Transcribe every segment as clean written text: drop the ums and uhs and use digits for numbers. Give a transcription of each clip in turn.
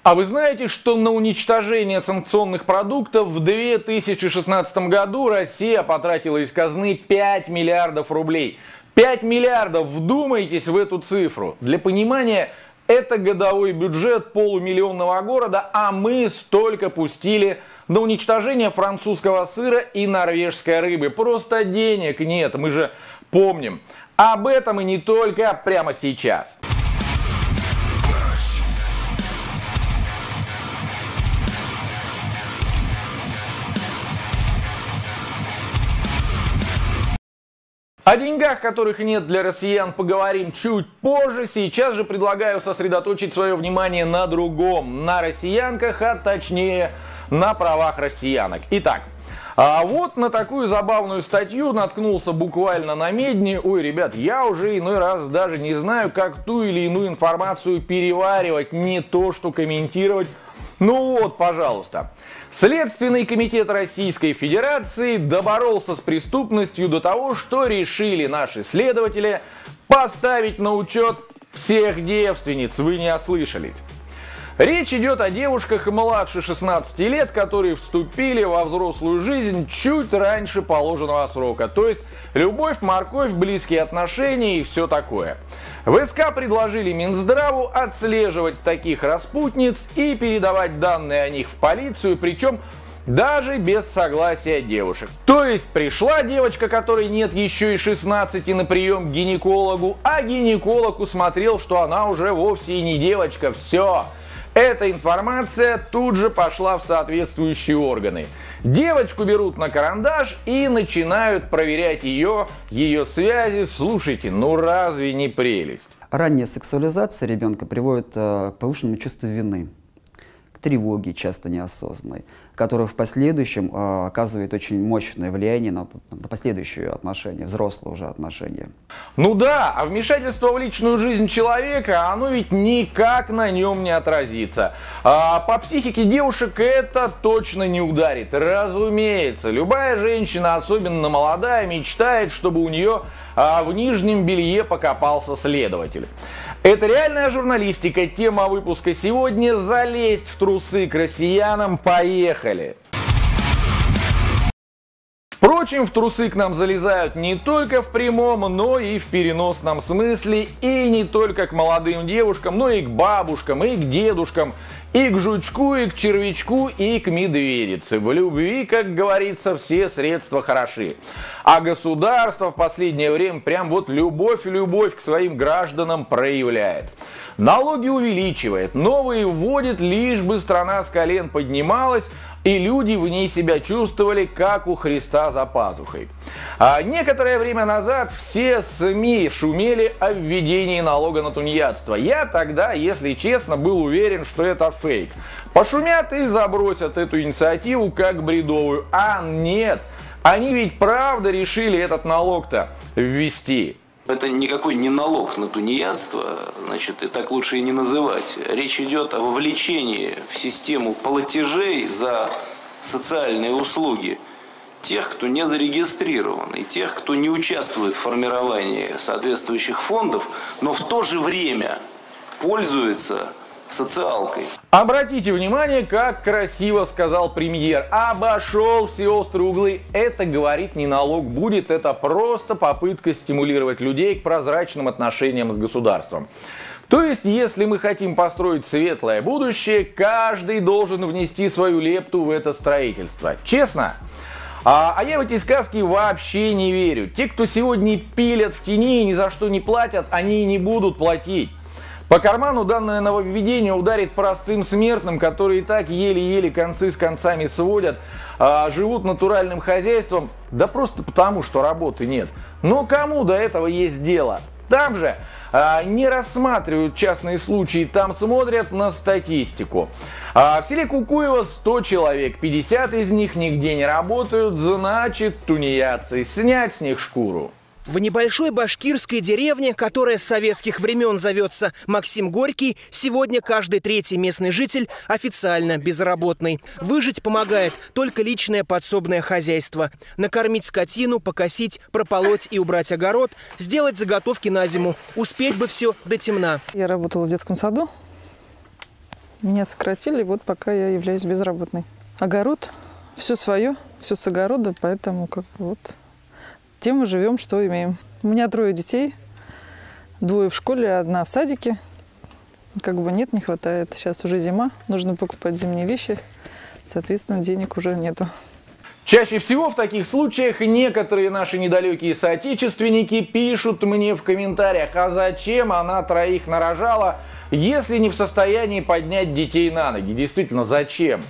А вы знаете, что на уничтожение санкционных продуктов в 2016 году Россия потратила из казны 5 миллиардов рублей? 5 миллиардов, вдумайтесь в эту цифру. Для понимания, это годовой бюджет полумиллионного города, а мы столько пустили на уничтожение французского сыра и норвежской рыбы. Просто денег нет, мы же помним. Об этом и не только прямо сейчас. О деньгах, которых нет для россиян, поговорим чуть позже. Сейчас же предлагаю сосредоточить свое внимание на другом, на россиянках, а точнее на правах россиянок. Итак, вот на такую забавную статью наткнулся буквально на медне. Ой, ребят, я уже иной раз даже не знаю, как ту или иную информацию переваривать, не то что комментировать. Ну вот, пожалуйста. Следственный комитет Российской Федерации доборолся с преступностью до того, что решили наши следователи поставить на учет всех девственниц. Вы не ослышались. Речь идет о девушках младше 16 лет, которые вступили во взрослую жизнь чуть раньше положенного срока. То есть любовь, морковь, близкие отношения и все такое. В СК предложили Минздраву отслеживать таких распутниц и передавать данные о них в полицию, причем даже без согласия девушек. То есть пришла девочка, которой нет еще и 16, на прием к гинекологу, а гинеколог усмотрел, что она уже вовсе и не девочка. Все. Эта информация тут же пошла в соответствующие органы. Девочку берут на карандаш и начинают проверять ее связи. Слушайте, ну разве не прелесть? Ранняя сексуализация ребенка приводит к повышенному чувству вины, к тревоге, часто неосознанной, которая в последующем оказывает очень мощное влияние на последующие отношения, взрослые уже отношения. Ну да, а вмешательство в личную жизнь человека, оно ведь никак на нем не отразится. По психике девушек это точно не ударит. Разумеется, любая женщина, особенно молодая, мечтает, чтобы у нее в нижнем белье покопался следователь. Это реальная журналистика, тема выпуска сегодня. Залезть в трусы к россиянам, поехали! Впрочем, в трусы к нам залезают не только в прямом, но и в переносном смысле. И не только к молодым девушкам, но и к бабушкам, и к дедушкам, и к жучку, и к червячку, и к медведице. В любви, как говорится, все средства хороши. А государство в последнее время прям вот любовь к своим гражданам проявляет. Налоги увеличивает, новые вводит, лишь бы страна с колен поднималась, и люди в ней себя чувствовали, как у Христа за пазухой. А некоторое время назад все СМИ шумели о введении налога на тунеядство. Я тогда, если честно, был уверен, что это фейк. Пошумят и забросят эту инициативу как бредовую. А нет, они ведь правда решили этот налог-то ввести. Это никакой не налог на тунеядство, значит, и так лучше и не называть. Речь идет о вовлечении в систему платежей за социальные услуги тех, кто не зарегистрирован, и тех, кто не участвует в формировании соответствующих фондов, но в то же время пользуется социалкой. Обратите внимание, как красиво сказал премьер. Обошел все острые углы. Это, говорит, не налог будет, это просто попытка стимулировать людей к прозрачным отношениям с государством. То есть, если мы хотим построить светлое будущее, каждый должен внести свою лепту в это строительство. Честно? А я в эти сказки вообще не верю. Те, кто сегодня пилят в тени и ни за что не платят, они и не будут платить. По карману данное нововведение ударит простым смертным, которые и так еле-еле концы с концами сводят, живут натуральным хозяйством, да просто потому, что работы нет. Но кому до этого есть дело? Там же не рассматривают частные случаи, там смотрят на статистику. В селе Кукуево 100 человек, 50 из них нигде не работают, значит тунеядцы, снять с них шкуру. В небольшой башкирской деревне, которая с советских времен зовется Максим Горький, сегодня каждый третий местный житель официально безработный. Выжить помогает только личное подсобное хозяйство. Накормить скотину, покосить, прополоть и убрать огород, сделать заготовки на зиму. Успеть бы все до темна. Я работала в детском саду. Меня сократили, вот пока я являюсь безработной. Огород, все свое, все с огорода, поэтому как вот тем мы живем, что имеем. У меня 3 детей, 2 в школе, 1 в садике. Как бы нет, не хватает. Сейчас уже зима, нужно покупать зимние вещи, соответственно, денег уже нету. Чаще всего в таких случаях некоторые наши недалекие соотечественники пишут мне в комментариях, а зачем она 3 нарожала, если не в состоянии поднять детей на ноги. Действительно, зачем?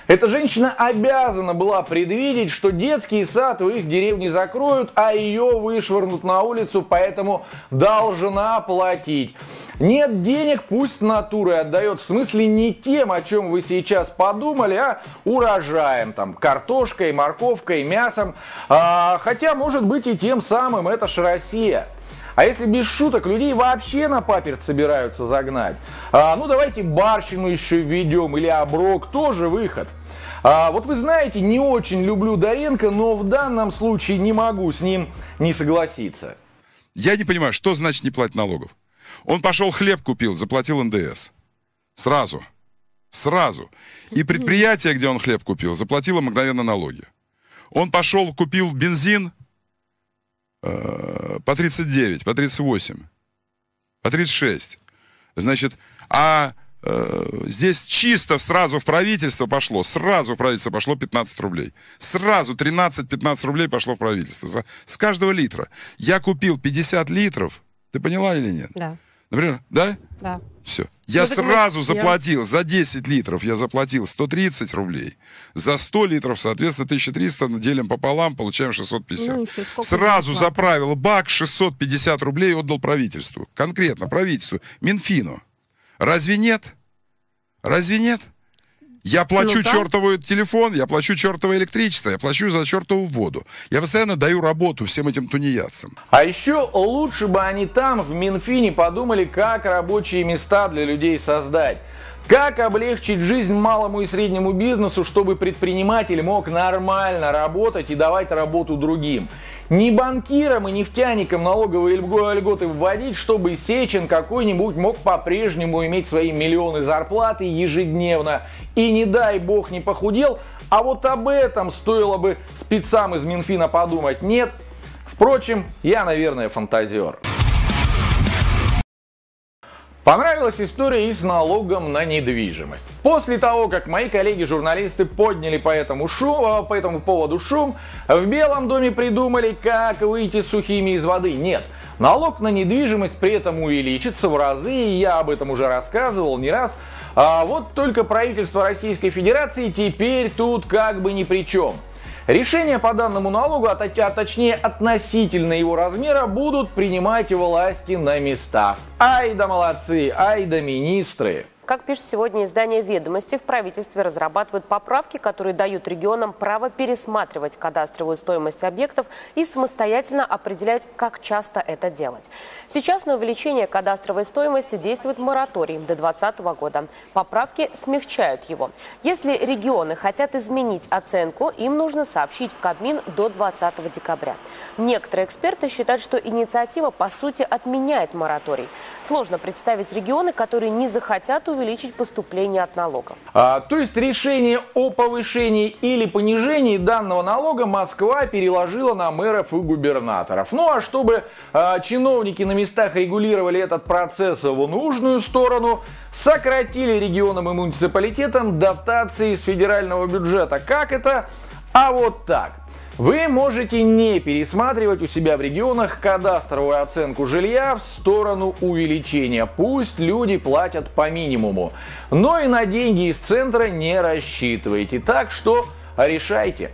Эта женщина обязана была предвидеть, что детский сад в их деревне закроют, а ее вышвырнут на улицу, поэтому должна платить. Нет денег, пусть натурой отдает. В смысле не тем, о чем вы сейчас подумали, а урожаем, там, картошкой, морковкой, мясом. Хотя, может быть, и тем самым, это ж Россия. А если без шуток, людей вообще на паперт собираются загнать. Ну давайте барщину еще введем или оброк, тоже выход. Вот вы знаете, не очень люблю Доренко, но в данном случае не могу с ним не согласиться. Я не понимаю, что значит не платить налогов. Он пошел хлеб купил, заплатил НДС. Сразу. Сразу. И предприятие, где он хлеб купил, заплатило мгновенно налоги. Он пошел, купил бензин по 39, по 38, по 36. Значит, здесь чисто сразу в правительство пошло, 15 рублей. Сразу 13-15 рублей пошло в правительство. С каждого литра. Я купил 50 литров. Ты поняла или нет? Да. Например, да? Да. Все. Я сразу заплатил, за 10 литров я заплатил 130 рублей. За 100 литров, соответственно, 1300 делим пополам, получаем 650. Ну, сразу заправил бак, 650 рублей отдал правительству. Конкретно правительству, Минфину. Разве нет? Разве нет? Я плачу чертовый телефон, я плачу чертово электричество, я плачу за чертову воду. Я постоянно даю работу всем этим тунеядцам. А еще лучше бы они там, в Минфине, подумали, как рабочие места для людей создать. Как облегчить жизнь малому и среднему бизнесу, чтобы предприниматель мог нормально работать и давать работу другим. Не банкирам и нефтяникам налоговые льготы вводить, чтобы Сечин какой-нибудь мог по-прежнему иметь свои миллионы зарплаты ежедневно. И не дай бог не похудел, а вот об этом стоило бы спецам из Минфина подумать. Нет. Впрочем, я, наверное, фантазер. Понравилась история и с налогом на недвижимость. После того, как мои коллеги-журналисты подняли по этому поводу шум, в Белом доме придумали, как выйти сухими из воды. Нет, налог на недвижимость при этом увеличится в разы, и я об этом уже рассказывал не раз. А вот только правительство Российской Федерации теперь тут как бы ни при чем. Решения по данному налогу, а точнее относительно его размера, будут принимать власти на местах. Ай да молодцы, ай да министры. Как пишет сегодня издание «Ведомости», в правительстве разрабатывают поправки, которые дают регионам право пересматривать кадастровую стоимость объектов и самостоятельно определять, как часто это делать. Сейчас на увеличение кадастровой стоимости действует мораторий до 2020 года. Поправки смягчают его. Если регионы хотят изменить оценку, им нужно сообщить в Кабмин до 20 декабря. Некоторые эксперты считают, что инициатива по сути отменяет мораторий. Сложно представить регионы, которые не захотят увеличить поступление от налогов. То есть решение о повышении или понижении данного налога Москва переложила на мэров и губернаторов. Ну а чтобы чиновники на местах регулировали этот процесс в нужную сторону, сократили регионам и муниципалитетам дотации из федерального бюджета. Как это? А вот так. Вы можете не пересматривать у себя в регионах кадастровую оценку жилья в сторону увеличения. Пусть люди платят по минимуму. Но и на деньги из центра не рассчитывайте. Так что решайте.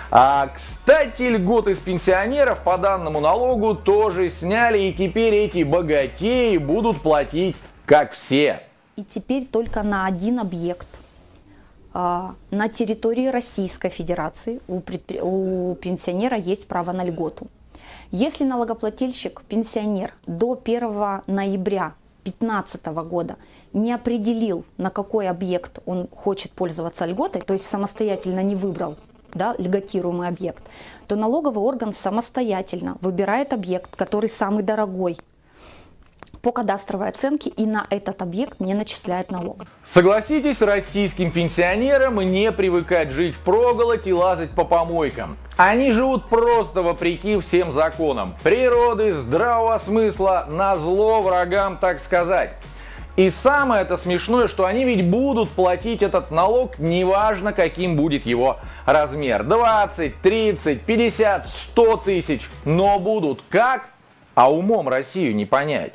Кстати, льготы с пенсионеров по данному налогу тоже сняли. И теперь эти богатеи будут платить как все. И теперь только на один объект. На территории Российской Федерации у пенсионера есть право на льготу. Если налогоплательщик, пенсионер, до 1 ноября 2015 года не определил, на какой объект он хочет пользоваться льготой, то есть самостоятельно не выбрал, да, льготируемый объект, то налоговый орган самостоятельно выбирает объект, который самый дорогой. по кадастровой оценке и на этот объект не начисляет налог. Согласитесь, российским пенсионерам не привыкать жить впроголодь и лазать по помойкам. Они живут просто вопреки всем законам природы, здравого смысла, назло врагам, так сказать. И самое это смешное, что они ведь будут платить этот налог, неважно каким будет его размер. 20, 30, 50, 100 тысяч. Но будут как? А умом Россию не понять.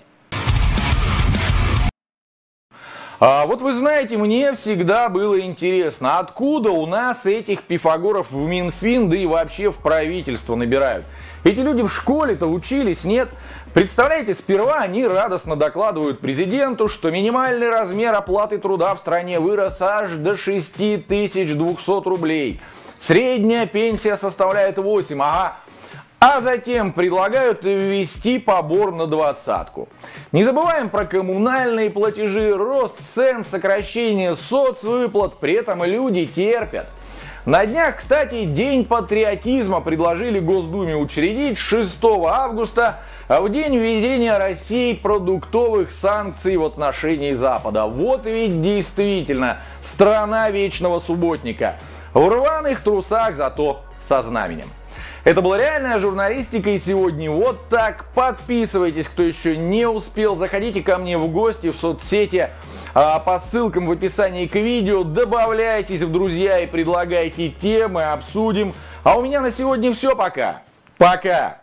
А вот вы знаете, мне всегда было интересно, откуда у нас этих пифагоров в Минфин, да и вообще в правительство набирают. Эти люди в школе-то учились, нет? Представляете, сперва они радостно докладывают президенту, что минимальный размер оплаты труда в стране вырос аж до 6200 рублей. Средняя пенсия составляет 8, ага. А затем предлагают ввести побор на 20-ку. Не забываем про коммунальные платежи, рост цен, сокращение соцвыплат, при этом люди терпят. На днях, кстати, День патриотизма предложили Госдуме учредить 6 августа, в день введения России продуктовых санкций в отношении Запада. Вот ведь действительно страна вечного субботника. В рваных трусах, зато со знаменем. Это была реальная журналистика, и сегодня вот так. Подписывайтесь, кто еще не успел. Заходите ко мне в гости в соцсети по ссылкам в описании к видео. Добавляйтесь в друзья и предлагайте темы, обсудим. А у меня на сегодня все, пока. Пока.